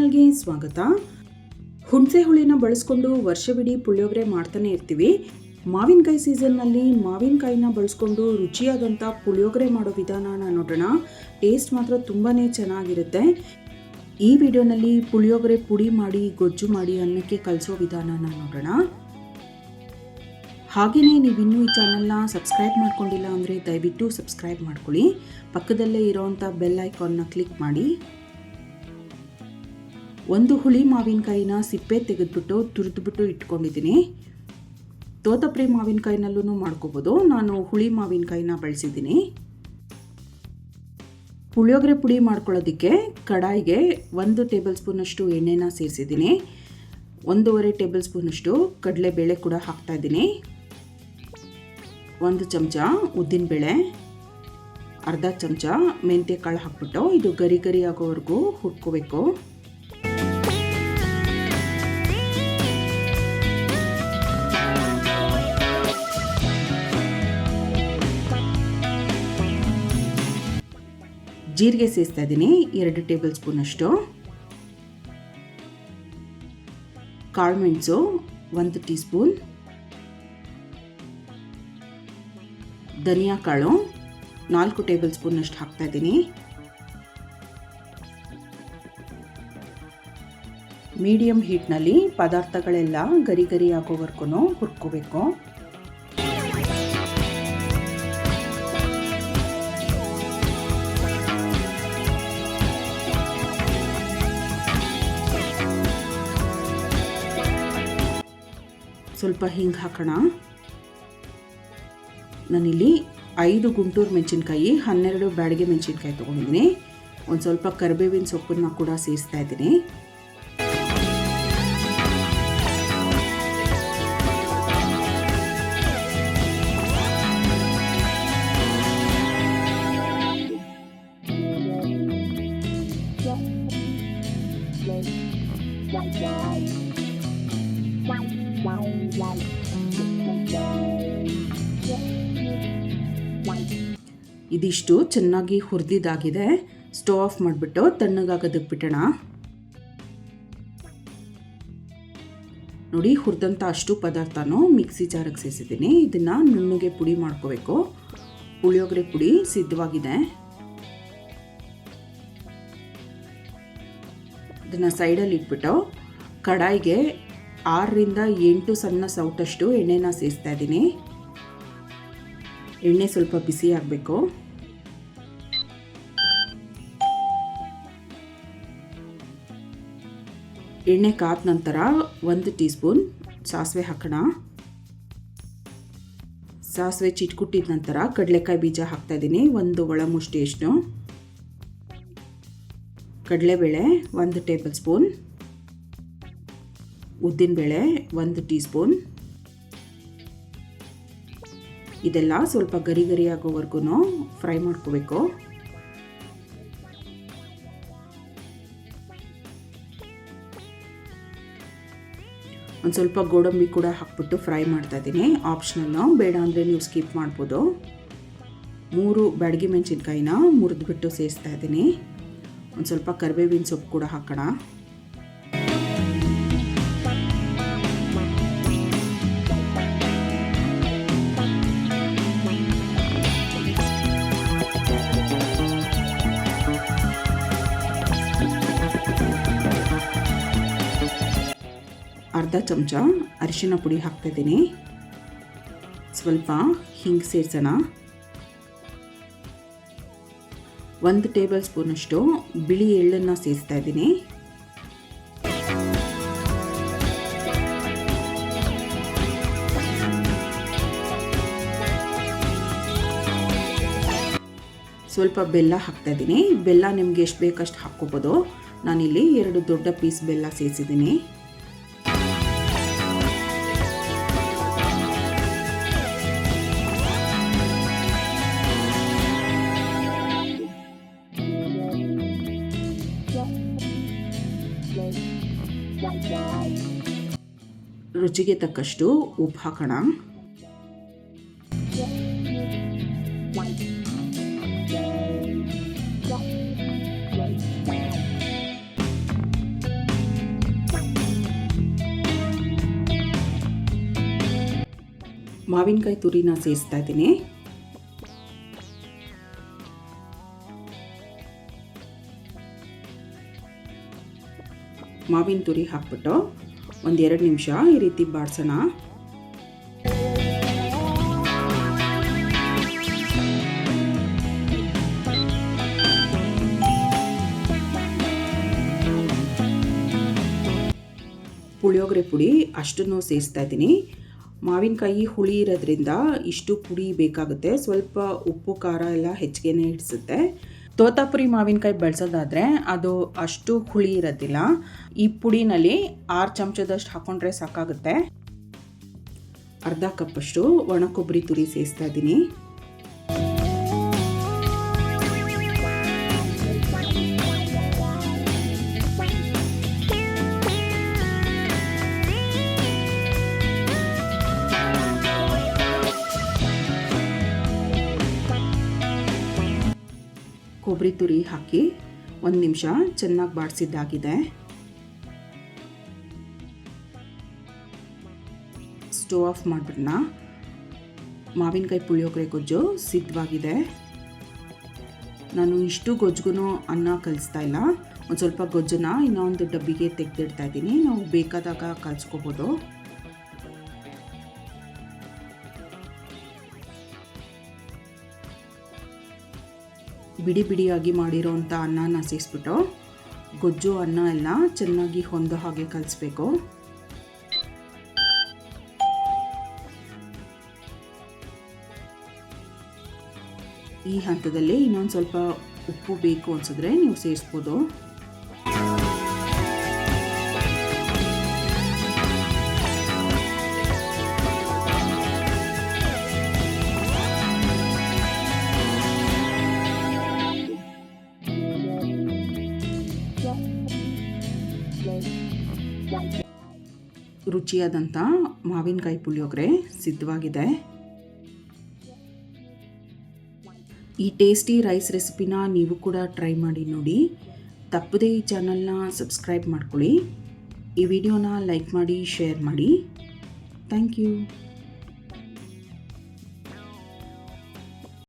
ಚಾನಲ್ಗೆ ಸ್ವಾಗತ. ಹುಣಸೆ ಹುಳಿನ ಬಳಸ್ಕೊಂಡು ವರ್ಷವಿಡೀ ಪುಳಿಯೋಗರೆ ಮಾಡ್ತಾನೆ ಇರ್ತೀವಿ. ಮಾವಿನಕಾಯಿ ಸೀಸನ್ನಲ್ಲಿ ಮಾವಿನಕಾಯಿನ ಬಳಸ್ಕೊಂಡು ರುಚಿಯಾದಂಥ ಪುಳಿಯೋಗರೆ ಮಾಡೋ ವಿಧಾನನ ನೋಡೋಣ. ಟೇಸ್ಟ್ ಮಾತ್ರ ತುಂಬಾ ಚೆನ್ನಾಗಿರುತ್ತೆ. ಈ ವಿಡಿಯೋನಲ್ಲಿ ಪುಳಿಯೋಗರೆ ಪುಡಿ ಮಾಡಿ ಗೊಜ್ಜು ಮಾಡಿ ಅನ್ನಕ್ಕೆ ಕಲಿಸೋ ವಿಧಾನನ ನೋಡೋಣ. ಹಾಗೆಯೇ ನೀವಿನ್ನೂ ಈ ಚಾನಲ್ನ ಸಬ್ಸ್ಕ್ರೈಬ್ ಮಾಡ್ಕೊಂಡಿಲ್ಲ ಅಂದರೆ ದಯವಿಟ್ಟು ಸಬ್ಸ್ಕ್ರೈಬ್ ಮಾಡ್ಕೊಳ್ಳಿ. ಪಕ್ಕದಲ್ಲೇ ಇರೋವಂಥ ಬೆಲ್ ಐಕಾನ್ನ ಕ್ಲಿಕ್ ಮಾಡಿ. ಒಂದು ಹುಳಿ ಮಾವಿನಕಾಯಿನ ಸಿಪ್ಪೆ ತೆಗೆದುಬಿಟ್ಟು ತುರಿದ್ಬಿಟ್ಟು ಇಟ್ಕೊಂಡಿದ್ದೀನಿ. ತೋತಪುರಿ ಮಾವಿನಕಾಯಿನಲ್ಲೂ ಮಾಡ್ಕೋಬೋದು. ನಾನು ಹುಳಿ ಮಾವಿನಕಾಯಿನ ಬಳಸಿದ್ದೀನಿ. ಪುಳಿಯೋಗರೆ ಪುಡಿ ಮಾಡ್ಕೊಳ್ಳೋದಕ್ಕೆ ಕಡಾಯಿಗೆ 1 ಟೇಬಲ್ ಸ್ಪೂನಷ್ಟು ಎಣ್ಣೆನ ಸೇರಿಸಿದ್ದೀನಿ. 1.5 ಟೇಬಲ್ ಸ್ಪೂನಷ್ಟು ಕಡಲೆಬೇಳೆ ಕೂಡ ಹಾಕ್ತಾಯಿದ್ದೀನಿ. 1 ಚಮಚ ಉದ್ದಿನಬೇಳೆ, ಅರ್ಧ ಚಮಚ ಮೆಂತ್ಯ ಕಾಳು ಹಾಕ್ಬಿಟ್ಟು ಇದು ಗರಿ ಗರಿ ಆಗೋವರೆಗೂ ಹುರ್ಕೋಬೇಕು. ಜೀರಿಗೆ ಸೇರಿಸ್ತಾ ಇದ್ದೀನಿ 2 ಟೇಬಲ್ ಸ್ಪೂನಷ್ಟು. ಕಾಳುಮೆಣಸು 1 ಟೀ ಸ್ಪೂನ್. ಧನಿಯಾ ಕಾಳು 4 ಟೇಬಲ್ ಸ್ಪೂನಷ್ಟು ಹಾಕ್ತಾ ಇದ್ದೀನಿ. ಮೀಡಿಯಂ ಹೀಟ್ನಲ್ಲಿ ಪದಾರ್ಥಗಳೆಲ್ಲ ಗರಿ ಗರಿ ಆಗೋವರೆಗೂ ಹುರ್ಕೋಬೇಕು. ಸ್ವಲ್ಪ ಹಿಂಗೆ ಹಾಕೋಣ. ನಾನಿಲ್ಲಿ 5 ಗುಂಟೂರು ಮೆಣಸಿನ್ಕಾಯಿ, 12 ಬ್ಯಾಡಗೆ ಮೆಣಸಿನ್ಕಾಯಿ ತೊಗೊಂಡಿದ್ದೀನಿ. ಒಂದು ಸ್ವಲ್ಪ ಕರಿಬೇವಿನ ಸೊಪ್ಪನ್ನು ಕೂಡ ಸೇರಿಸ್ತಾ ಇದ್ದೀನಿ. ಇದಿಷ್ಟು ಚೆನ್ನಾಗಿ ಹುರಿದಿದ್ದಾಗಿದೆ. ಸ್ಟವ್ ಆಫ್ ಮಾಡಿಬಿಟ್ಟು ತಣ್ಣಗಾಗೋದಕ್ಕೆ ಬಿಟ್ಟೋಣ. ನೋಡಿ, ಹುರಿದಂಥ ಅಷ್ಟು ಪದಾರ್ಥನೂ ಮಿಕ್ಸಿ ಜಾರಿಗೆ ಸೇರಿಸಿದ್ದೀನಿ. ಇದನ್ನು ನುಣ್ಣಗೆ ಪುಡಿ ಮಾಡ್ಕೋಬೇಕು. ಪುಳಿಯೋಗರೆ ಪುಡಿ ಸಿದ್ಧವಾಗಿದೆ. ಇದನ್ನು ಸೈಡಲ್ಲಿ ಇಟ್ಬಿಟ್ಟು ಕಡಾಯಿಗೆ 6 ರಿಂದ 8 ಸಣ್ಣ ಸೌಟಷ್ಟು ಎಣ್ಣೆನ ಸೇರಿಸ್ತಾ ಇದ್ದೀನಿ. ಎಣ್ಣೆ ಸ್ವಲ್ಪ ಬಿಸಿ ಆಗಬೇಕು. ಎಣ್ಣೆ ಕಾದ ನಂತರ 1 ಟೀ ಸ್ಪೂನ್ ಸಾಸಿವೆ ಹಾಕೋಣ. ಸಾಸಿವೆ ಚಿಟ್ಕುಟ್ಟಿದ ನಂತರ ಕಡಲೆಕಾಯಿ ಬೀಜ ಹಾಕ್ತಾ ಇದ್ದೀನಿ, 1 ಒಳ ಮುಷ್ಟಿಯಷ್ಟು. ಕಡಲೆಬೇಳೆ 1 ಟೇಬಲ್ ಸ್ಪೂನ್. ಉದ್ದಿನಬೇಳೆ 1 ಟೀ ಸ್ಪೂನ್. ಇದೆಲ್ಲ ಸ್ವಲ್ಪ ಗರಿ ಗರಿ ಆಗೋವರೆಗೂ ಫ್ರೈ ಮಾಡ್ಕೋಬೇಕು. ಒಂದು ಸ್ವಲ್ಪ ಗೋಡಂಬಿ ಕೂಡ ಹಾಕ್ಬಿಟ್ಟು ಫ್ರೈ ಮಾಡ್ತಾ ಇದ್ದೀನಿ. ಆಪ್ಷನಲ್ಲು, ಬೇಡ ಅಂದರೆ ನೀವು ಸ್ಕಿಪ್ ಮಾಡ್ಬೋದು. 3 ಬ್ಯಾಡಗಿ ಮೆಣಸಿನ್ಕಾಯಿನ ಮುರಿದ್ಬಿಟ್ಟು ಸೇರಿಸ್ತಾ ಇದ್ದೀನಿ. ಒಂದು ಸ್ವಲ್ಪ ಕರಿಬೇವಿನ ಸೊಪ್ಪು ಕೂಡ ಹಾಕೋಣ. ಅರ್ಧ ಚಮಚ ಅರಿಶಿನ ಪುಡಿ ಹಾಕ್ತಾಯಿದ್ದೀನಿ. ಸ್ವಲ್ಪ ಹಿಂಗೆ ಸೇರಿಸೋಣ. 1 ಟೇಬಲ್ ಸ್ಪೂನಷ್ಟು ಬಿಳಿ ಎಳ್ಳನ್ನು ಸೇರಿಸ್ತಾ ಇದ್ದೀನಿ. ಸ್ವಲ್ಪ ಬೆಲ್ಲ ಹಾಕ್ತಾ ಇದ್ದೀನಿ. ಬೆಲ್ಲ ನಿಮಗೆ ಎಷ್ಟು ಬೇಕಷ್ಟು ಹಾಕ್ಕೋಬೋದು. ನಾನಿಲ್ಲಿ 2 ದೊಡ್ಡ ಪೀಸ್ ಬೆಲ್ಲ ಸೇರಿಸಿದ್ದೀನಿ. ರುಚಿಗೆ ತಕ್ಕಷ್ಟು ಉಪ್ಪು ಹಾಕೋಣ. ಮಾವಿನಕಾಯಿ ತುರಿನ ಸೇರಿಸ್ತಾ ಇದ್ದೀನಿ. ಮಾವಿನ ತುರಿ ಹಾಕ್ಬಿಟ್ಟು 1-2 ನಿಮಿಷ ಈ ರೀತಿ ಬಾಡಿಸೋಣ. ಪುಳಿಯೋಗರೆ ಪುಡಿ ಅಷ್ಟನ್ನು ಸೇರಿಸ್ತಾ ಇದ್ದೀನಿ. ಮಾವಿನಕಾಯಿ ಹುಳಿ ಇರೋದ್ರಿಂದ ಇಷ್ಟು ಪುಡಿ ಬೇಕಾಗುತ್ತೆ. ಸ್ವಲ್ಪ ಉಪ್ಪು ಖಾರ ಎಲ್ಲ ಹೆಚ್ಚಿಗೆನೇ ಹಿಡಿಸುತ್ತೆ. ತೋತಾಪುರಿ ಮಾವಿನಕಾಯಿ ಬಳಸೋದಾದರೆ ಅದು ಅಷ್ಟು ಹುಳಿ ಇರೋದಿಲ್ಲ. ಈ ಪುಡಿನಲ್ಲಿ 6 ಚಮಚದಷ್ಟು ಹಾಕ್ಕೊಂಡ್ರೆ ಸಾಕಾಗುತ್ತೆ. ಅರ್ಧ ಕಪ್ಪಷ್ಟು ಒಣ ಕೊಬ್ಬರಿ ತುರಿ ಸೇರಿಸ್ತಾ ಇದ್ದೀನಿ. ಕೊಬ್ಬರಿ ತುರಿ ಹಾಕಿ 1 ನಿಮಿಷ ಚೆನ್ನಾಗಿ ಬಾಡಿಸಿದ್ದಾಗಿದೆ. ಸ್ಟವ್ ಆಫ್ ಮಾಡಿಬಿಡೋಣ. ಮಾವಿನಕಾಯಿ ಪುಳಿಯೋಗರೆ ಗೊಜ್ಜು ಸಿದ್ಧವಾಗಿದೆ. ನಾನು ಇಷ್ಟು ಗೊಜ್ಜಿಗೂ ಅನ್ನ ಕಲಿಸ್ತಾ ಇಲ್ಲ. ಒಂದು ಸ್ವಲ್ಪ ಗೊಜ್ಜನ್ನ ಇನ್ನೊಂದು ಡಬ್ಬಿಗೆ ತೆಗೆದಿಡ್ತಾ ಇದ್ದೀನಿ. ನಾವು ಬೇಕಾದಾಗ ಕಲಿಸ್ಕೋಬೋದು. ಬಿಡಿ ಬಿಡಿಯಾಗಿ ಮಾಡಿರೋಂಥ ಅನ್ನನ ಸೇರಿಸ್ಬಿಟ್ಟು ಗೊಜ್ಜು ಅನ್ನ ಎಲ್ಲ ಚೆನ್ನಾಗಿ ಹೊಂದೋ ಹಾಗೆ ಕಲಿಸ್ಬೇಕು. ಈ ಹಂತದಲ್ಲಿ ಇನ್ನೊಂದು ಸ್ವಲ್ಪ ಉಪ್ಪು ಬೇಕು ಅನಿಸಿದ್ರೆ ನೀವು ಸೇರಿಸ್ಬೋದು. ರುಚಿಯಾದಂಥ ಮಾವಿನಕಾಯಿ ಪುಳಿಯೋಗರೆ ಸಿದ್ಧವಾಗಿದೆ. ಈ ಟೇಸ್ಟಿ ರೈಸ್ ರೆಸಿಪಿನ ನೀವು ಕೂಡ ಟ್ರೈ ಮಾಡಿ ನೋಡಿ. ತಪ್ಪದೇ ಈ ಚಾನಲ್ನ ಸಬ್ಸ್ಕ್ರೈಬ್ ಮಾಡ್ಕೊಳ್ಳಿ. ಈ ವಿಡಿಯೋನ ಲೈಕ್ ಮಾಡಿ, ಶೇರ್ ಮಾಡಿ. Thank you.